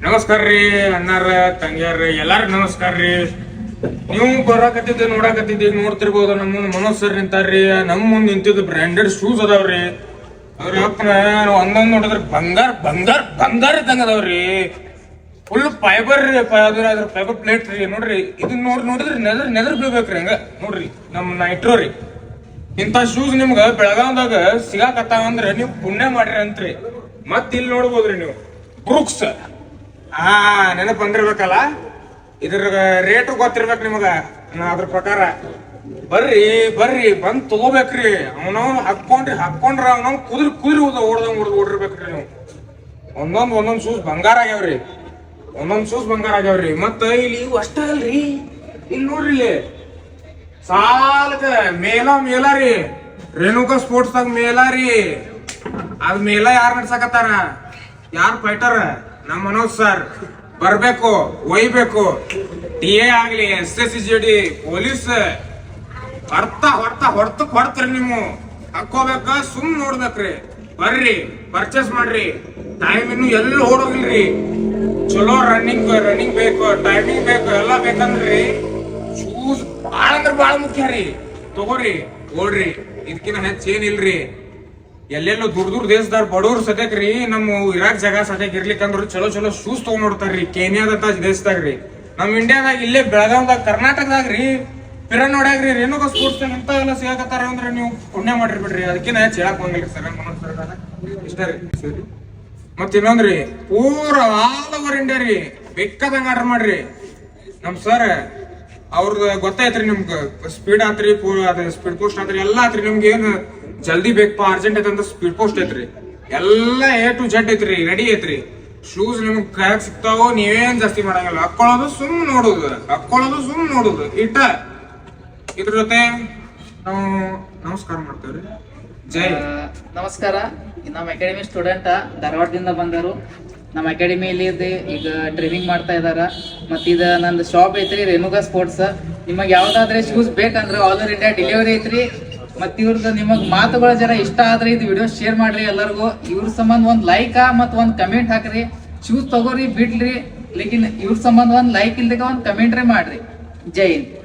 ನಮಸ್ಕಾರ ರೀ ಅಣ್ಣಾರ ತಂಗ್ಯಾರ ಎಲ್ಲಾರು ನಮಸ್ಕಾರ ರೀ. ನೀವು ಬರಾಕತ್ತಿದ್ದೆ ನೋಡಾಕತ್ತಿದ್ದೆ ನೋಡ್ತಿರ್ಬೋದು. ನಮ್ಮ ಮುಂದೆ ಮನೋಜ್ ಸರ್ ನಿಂತಾರ್ರಿ. ನಮ್ಮ ಮುಂದೆ ನಿಂತಿದ್ದು ಬ್ರ್ಯಾಂಡೆಡ್ ಶೂಸ್ ಅದಾವ್ರಿ. ಅವ್ರ ಅಪ್ಪನ ಒಂದೊಂದ್ ನೋಡಿದ್ರೆ ಬಂಗಾರ ಬಂಗಾರ ಬಂಗಾರ ಇದ್ದಂಗ ಅದಾವ್ರಿ. ಫುಲ್ ಫೈಬರ್ ರೀ, ಅದ್ರ ಫೈಬರ್ ಪ್ಲೇಟ್ ರೀ. ನೋಡ್ರಿ ಇದನ್ನ ನೋಡಿದ್ರೆ ನೆದರ್ ಬೀಳ್ಬೇಕ್ರಿ. ಹಂಗ ನೋಡ್ರಿ ನಮ್ಮ ನೈಟ್ರೋ ರೀ. ಇಂಥ ಶೂಸ್ ನಿಮ್ಗ ಬೆಳಗಾವ್ದಾಗ ಸಿಗಾಕತ್ತಾವಂದ್ರೆ ನೀವು ಪುಣ್ಯ ಮಾಡ್ರಿ ಅಂತ್ರಿ. ಮತ್ ಇಲ್ಲಿ ನೋಡ್ಬೋದ್ರಿ ನೀವು ಬ್ರೂಕ್ಸ್. ನೆನಪು ಬಂದಿರ್ಬೇಕಲ್ಲ. ಇದ್ರ ರೇಟ್ ಗೊತ್ತಿರ್ಬೇಕು ನಿಮಗ. ಅದ್ರ ಪ್ರಕಾರ ಬರ್ರಿ ಬಂದ್ ತಗೋಬೇಕ್ರಿ. ಅವನವ್ ಹಾಕೊಂಡ್ರ ಅವನವ್ ಕುದುರಿ ಓಡಿರ್ಬೇಕ್ರಿ ನೀವು. ಒಂದೊಂದ್ ಶೂಸ್ ಬಂಗಾರ ಆಗ್ಯಾವ್ರಿ. ಮತ್ತ ಇಲ್ಲಿ ಇವು ಅಷ್ಟ ಅಲ್ರಿ. ಇಲ್ಲಿ ನೋಡ್ರಿ ಇಲ್ಲಿ ಸಾಲಕ ಮೇಲ ರೀ. ರೇಣುಕಾ ಸ್ಪೋರ್ಟ್ಸ್ ದಾಗ ಮೇಲ ರೀ. ಅದ್ ಮೇಲ ಯಾರ್ ನಡ್ಸಕತ್ತಾರ? ಯಾರ್ ಫೈಟರ್? ನಮ್ಮ ಮನೋಜ್ ಸರ್. ಬರ್ಬೇಕು, ಒಯ್ಬೇಕು. DA ಆಗ್ಲಿ, SSGD, ಪೊಲೀಸ್ ಹೊಡ್ತೀರಿ ನೀವು. ಹಾಕೋಬೇಕ, ಸುಮ್ ನೋಡ್ಬೇಕ್ರಿ. ಬರ್ರಿ ಪರ್ಚೇಸ್ ಮಾಡ್ರಿ. ಟೈಮ್ ಇನ್ನು ಎಲ್ಲೂ ಓಡೋಗಿಲ್ರಿ. ಚಲೋ ರನ್ನಿಂಗ್ ಬೇಕು, ಟೈಮಿಂಗ್ ಬೇಕು, ಎಲ್ಲಾ ಬೇಕಂದ್ರಿ ಶೂಸ್ ಬಾಳ ಅಂದ್ರ ಬಾಳ ಮುಖ್ಯ ರೀ. ತಗೋರಿ, ಓಡ್ರಿ. ಇದಕ್ಕಿಂತ ಹೆಚ್ಚ ಏನಿಲ್ರಿ. ಎಲ್ಲೆಲ್ಲೋ ದೂರ ದೇಶದಾರ ಬಡವ್ರು ಸದ್ಯಕ್ರಿ ನಮ್ಮ ಇರಾಕ್ ಜಾಗ ಸದ್ಯಕ್ ಇರ್ಲಿಕ್ಕಂದ್ರ ಚಲೋ ಶೂಸ್ ತಗೊಂಡ್ ನೋಡ್ತಾರ್ರಿ. ಕೇನ್ಯಾದಂತ ದೇಶದಾಗ್ರಿ. ನಮ್ ಇಂಡಿಯಾದಾಗ ಇಲ್ಲೇ ಬೆಳಗಾವ್ದಾಗ ಕರ್ನಾಟಕದಾಗ್ರಿ ಪಿರನ್ ನೋಡ್ಯಾಗ್ರಿ ರೇಣುಕಾ ಸ್ಪೋರ್ಟ್ಸ್ ಇಂತ ಎಲ್ಲ ಸಿಗಾಕತ್ತಾರ ಅಂದ್ರೆ ನೀವು ಪುಣ್ಯ ಮಾಡಿರ್ಬಿಡ್ರಿ. ಅದಕ್ಕಿಂತ ಹೆಚ್ಚು ಹೇಳಕ್ ಹೋಗಿಲ್ರಿ ಸರ್. ಇಷ್ಟ ರೀ. ಮತ್ ಇನ್ನೊಂದ್ರಿ ಪೂರ ಆಲ್ ಓವರ್ ಇಂಡಿಯಾ ರೀ ಬೇಕಾದಂಗ ಆರ್ಡರ್ ಮಾಡ್ರಿ. ನಮ್ ಸರ್ ಅವ್ರದ್ದು ಗೊತ್ತಾಯ್ತ್ರಿ. ನಿಮ್ಗ ಸ್ಪೀಡ್ ಆತ್ರಿ, ಸ್ಪೀಡ್ ಪೋಸ್ಟ್ ಆತ್ರಿ, ಎಲ್ಲಾ ಆತ್ರಿ. ನಿಮ್ಗೆ ಏನ್ ಜಲ್ದಿ ಬೇಕಪ್ಪ, ಅರ್ಜೆಂಟ್ ಐತಂತ ಸ್ಪೀಡ್ ಪೋಸ್ಟ್ ಐತ್ರಿ. ಎಲ್ಲ A to Z ಐತ್ರಿ, ರೆಡಿ ಐತ್ರಿ. ಶೂಸ್ ನಿಮ್ಗೆ ಕೈಯಾಗ ಸಿಗ್ತಾವೋ, ನೀವೇನ್ ಜಾಸ್ತಿ ಮಾಡಂಗಿಲ್ಲ. ಹಾಕೊಳ್ಳೋದು ಸುಮ್ ನೋಡುದು ಇಟ್ಟ. ಇದ್ರ ಜೊತೆ ನಾವು ನಮಸ್ಕಾರ ಮಾಡ್ತೇವ್ರಿ. ಜೈ ನಮಸ್ಕಾರ. ನಮ್ಮ ಅಕಾಡೆಮಿ ಸ್ಟೂಡೆಂಟ್ ಧಾರವಾಡದಿಂದ ಬಂದರು. ನಮ್ಮ ಅಕಾಡೆಮಿಯಲ್ಲಿ ಈಗ ಟ್ರೈನಿಂಗ್ ಮಾಡ್ತಾ ಇದಾರ. ಮತ್ತ ಇದು ನಂದು ಶಾಪ್ ಐತ್ರಿ ರೇಣುಕಾ ಸ್ಪೋರ್ಟ್ಸ್. ನಿಮಗೆ ಯಾವ್ದಾದ್ರೆ ಶೂಸ್ ಬೇಕಂದ್ರೆ ಆಲ್ ಓವರ್ ಇಂಡಿಯಾ ಡೆಲಿವರಿ ಐತ್ರಿ. ಮತ್ ಇವ್ರದ್ದು ನಿಮಗ್ ಮಾತುಗಳ ಜರ ಇಷ್ಟ ಆದ್ರೆ ಇದು ವಿಡಿಯೋ ಶೇರ್ ಮಾಡ್ರಿ ಎಲ್ಲರಿಗೂ. ಇವ್ರ ಸಂಬಂಧ ಒಂದ್ ಲೈಕ್ ಮತ್ ಒಂದ್ ಕಮೆಂಟ್ ಹಾಕ್ರಿ. ಶೂಸ್ ತಗೋರಿ ಬಿಡ್ರಿ, ಲೇಕಿನ್ ಇವ್ರ ಸಂಬಂಧ ಒಂದ್ ಲೈಕ್ ಇಲ್ದಾಗ ಒಂದ್ ಕಮೆಂಟ್ರಿ ಮಾಡ್ರಿ. ಜೈ ಹಿಂದ್.